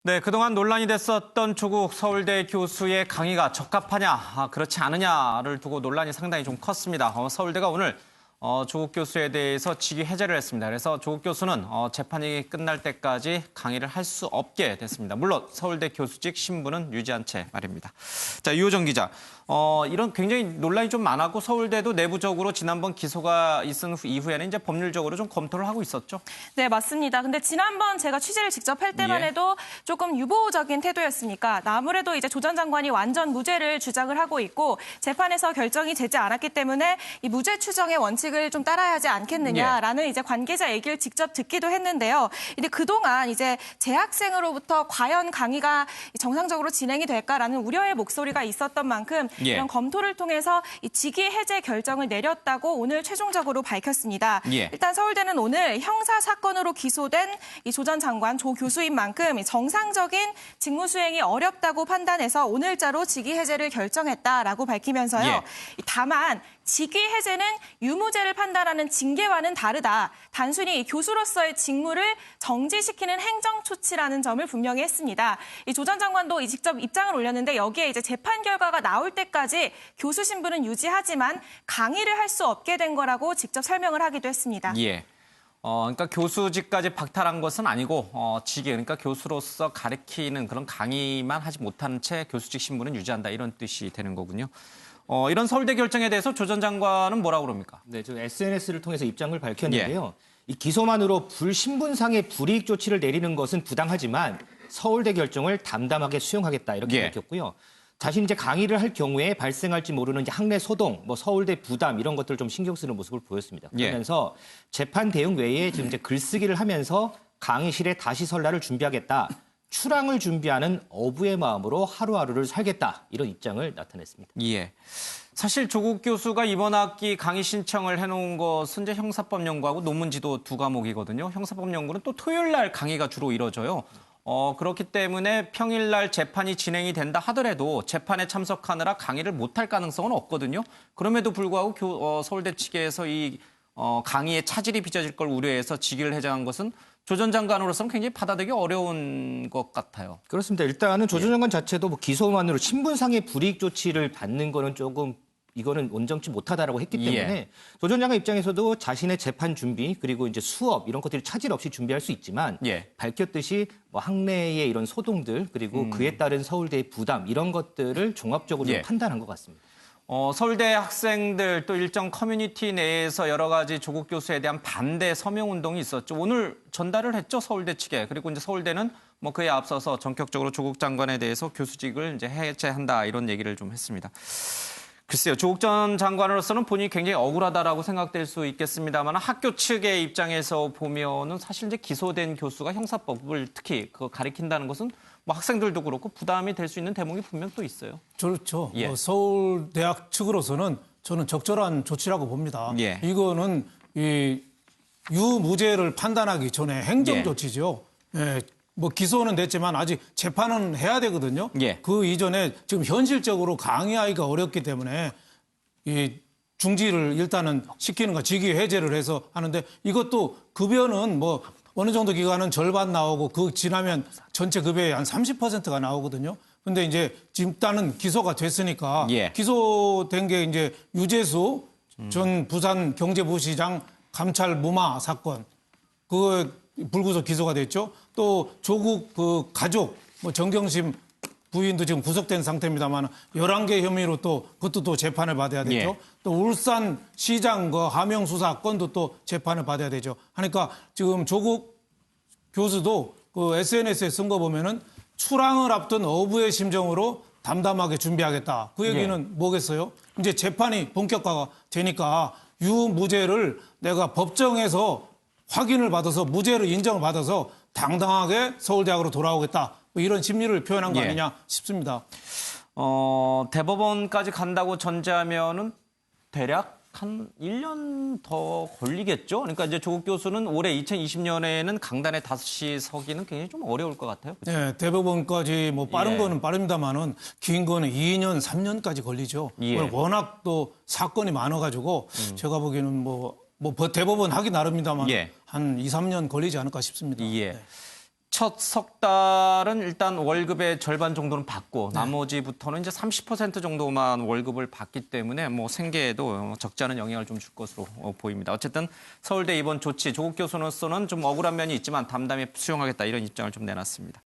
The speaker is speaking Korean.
네, 그동안 논란이 됐었던 조국 서울대 교수의 강의가 적합하냐, 그렇지 않느냐를 두고 논란이 상당히 좀 컸습니다. 서울대가 오늘 조국 교수에 대해서 직위 해제를 했습니다. 그래서 조국 교수는 재판이 끝날 때까지 강의를 할 수 없게 됐습니다. 물론 서울대 교수직 신분은 유지한 채 말입니다. 자, 유호정 기자, 이런 굉장히 논란이 좀 많았고 서울대도 내부적으로 지난번 기소가 있은 이후에는 이제 법률적으로 좀 검토를 하고 있었죠? 네, 맞습니다. 근데 지난번 제가 취재를 직접 할 때만 해도 조금 유보적인 태도였으니까 아무래도 이제 조 전 장관이 완전 무죄를 주장을 하고 있고 재판에서 결정이 되지 않았기 때문에 이 무죄 추정의 원칙을 좀 따라야 하지 않겠느냐라는 이제 관계자 얘기를 직접 듣기도 했는데요. 근데 그동안 이제 재학생으로부터 과연 강의가 정상적으로 진행이 될까라는 우려의 목소리가 있었던 만큼 이런 검토를 통해서 이 직위 해제 결정을 내렸다고 오늘 최종적으로 밝혔습니다. 일단 서울대는 오늘 형사 사건으로 기소된 이 조 전 장관, 조 교수인 만큼 정상적인 직무 수행이 어렵다고 판단해서 오늘자로 직위 해제를 결정했다라고 밝히면서요. 다만 직위 해제는 유무죄를 판단하는 징계와는 다르다. 단순히 교수로서의 직무를 정지시키는 행정조치라는 점을 분명히 했습니다. 이 조 전 장관도 직접 입장을 올렸는데 여기에 이제 재판 결과가 나올 때까지 교수 신분은 유지하지만 강의를 할 수 없게 된 거라고 직접 설명을 하기도 했습니다. 그러니까 교수직까지 박탈한 것은 아니고 직위, 그러니까 교수로서 가르치는 그런 강의만 하지 못하는 채 교수직 신분은 유지한다 이런 뜻이 되는 거군요. 이런 서울대 결정에 대해서 조 전 장관은 뭐라고 그럽니까? 네, 저 SNS를 통해서 입장을 밝혔는데요. 이 기소만으로 불신분상의 불이익 조치를 내리는 것은 부당하지만 서울대 결정을 담담하게 수용하겠다 이렇게 밝혔고요. 자신이 이제 강의를 할 경우에 발생할지 모르는 이제 학내 소동, 뭐 서울대 부담 이런 것들을 좀 신경 쓰는 모습을 보였습니다. 그러면서 재판 대응 외에 지금 이제 글쓰기를 하면서 강의실에 다시 설 날을 준비하겠다. 출항을 준비하는 어부의 마음으로 하루하루를 살겠다. 이런 입장을 나타냈습니다. 사실 조국 교수가 이번 학기 강의 신청을 해놓은 것은 이제 형사법 연구하고 논문 지도 두 과목이거든요. 형사법 연구는 또 토요일 날 강의가 주로 이뤄져요. 그렇기 때문에 평일날 재판이 진행이 된다 하더라도 재판에 참석하느라 강의를 못할 가능성은 없거든요. 그럼에도 불구하고 서울대 측에서 이 강의에 차질이 빚어질 걸 우려해서 직위를 해제한 것은 조 전 장관으로서는 굉장히 받아들이기 어려운 것 같아요. 그렇습니다. 일단은 조 전 장관 자체도 뭐 기소만으로 신분상의 불이익 조치를 받는 거는 조금 이거는 온전치 못하다라고 했기 때문에 조 전 장관 입장에서도 자신의 재판 준비 그리고 이제 수업 이런 것들이 차질 없이 준비할 수 있지만 밝혔듯이 뭐 학내의 이런 소동들 그리고 그에 따른 서울대의 부담 이런 것들을 종합적으로 판단한 것 같습니다. 서울대 학생들 또 일정 커뮤니티 내에서 여러 가지 조국 교수에 대한 반대 서명 운동이 있었죠. 오늘 전달을 했죠, 서울대 측에. 그리고 이제 서울대는 뭐 그에 앞서서 전격적으로 조국 장관에 대해서 교수직을 이제 해제한다 이런 얘기를 좀 했습니다. 글쎄요, 조국 전 장관으로서는 본인이 굉장히 억울하다라고 생각될 수 있겠습니다만 학교 측의 입장에서 보면은 사실 이제 기소된 교수가 형사법을 특히 가리킨다는 것은 뭐 학생들도 그렇고 부담이 될 수 있는 대목이 분명 또 있어요. 그렇죠. 서울대학 측으로서는 저는 적절한 조치라고 봅니다. 이거는 이 유무죄를 판단하기 전에 행정조치죠. 뭐 기소는 됐지만 아직 재판은 해야 되거든요. 그 이전에 지금 현실적으로 강의하기가 어렵기 때문에 이 중지를 일단은 시키는 거 직위 해제를 해서 하는데 이것도 급여는 뭐 어느 정도 기간은 절반 나오고 그 지나면 전체 급여의 한 30%가 나오거든요. 근데 이제 일단은 기소가 됐으니까 기소된 게 이제 유재수 전 부산 경제부시장 감찰 무마 사건 그거 불구속 기소가 됐죠. 또 조국 그 가족 뭐 정경심 부인도 지금 구속된 상태입니다만 11개 혐의로 또 그것도 또 재판을 받아야 되죠. 또 울산 시장 그 하명 수사 건도 또 재판을 받아야 되죠. 하니까 지금 조국 교수도 그 SNS에 쓴 거 보면은 출항을 앞둔 어부의 심정으로 담담하게 준비하겠다. 그 얘기는 뭐겠어요? 이제 재판이 본격화가 되니까 유무죄를 내가 법정에서 확인을 받아서 무죄를 인정을 받아서 당당하게 서울대학으로 돌아오겠다. 뭐 이런 심리를 표현한 거 아니냐 싶습니다. 대법원까지 간다고 전제하면은 대략 한 1년 더 걸리겠죠. 그러니까 이제 조국 교수는 올해 2020년에는 강단에 다시 서기는 굉장히 좀 어려울 것 같아요. 그렇죠? 네, 대법원까지 뭐 빠른 거는 빠릅니다만은 긴 거는 2년, 3년까지 걸리죠. 워낙 또 사건이 많아가지고 제가 보기에는 뭐 대법원 하기 나름입니다만 한 2, 3년 걸리지 않을까 싶습니다. 첫 석 달은 일단 월급의 절반 정도는 받고 나머지부터는 이제 30% 정도만 월급을 받기 때문에 뭐 생계에도 적지 않은 영향을 좀 줄 것으로 보입니다. 어쨌든 서울대 이번 조치 조국 교수로서는 좀 억울한 면이 있지만 담담히 수용하겠다 이런 입장을 좀 내놨습니다.